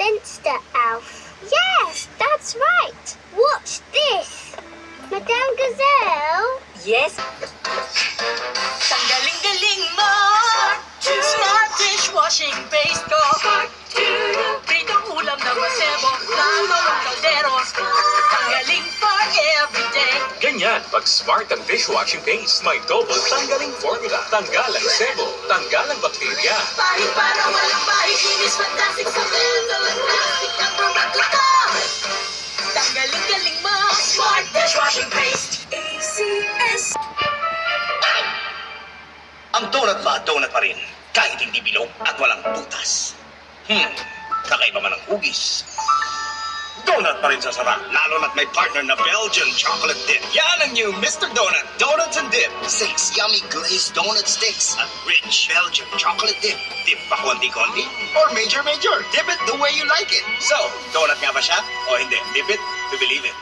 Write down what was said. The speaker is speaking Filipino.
Monster Elf. Yes, that's right. Watch this. Madame Gazelle. Yes. Tanggaling-galing mo. Smart dishwashing paste ko. Pritong ulam na masebo. Lalo ng kaldero. Tanggaling for everyday. Ganyan, pag smart ang dishwashing paste, may double tanggaling formula. Tanggal ang sebo, tanggal ang bakterya. Pahit para walang mahikinis. Fantastic sa walang plastic ang produkto ko. Tanggaling-galing mo. Smart dishwashing paste. ACS. Ang donut pa rin, kahit hindi bilog at walang butas. Kakaiba man ang hugis. Donut pa rin sa sarap, lalo na't may partner na Belgian chocolate dip. Yan ang new Mr. Donut, Donuts and Dip. 6 yummy glazed donut sticks at rich Belgian chocolate dip. Dip pa konti-konti or major. Dip it the way you like it. So, donut nga ba siya? O hindi? Dip it to believe it.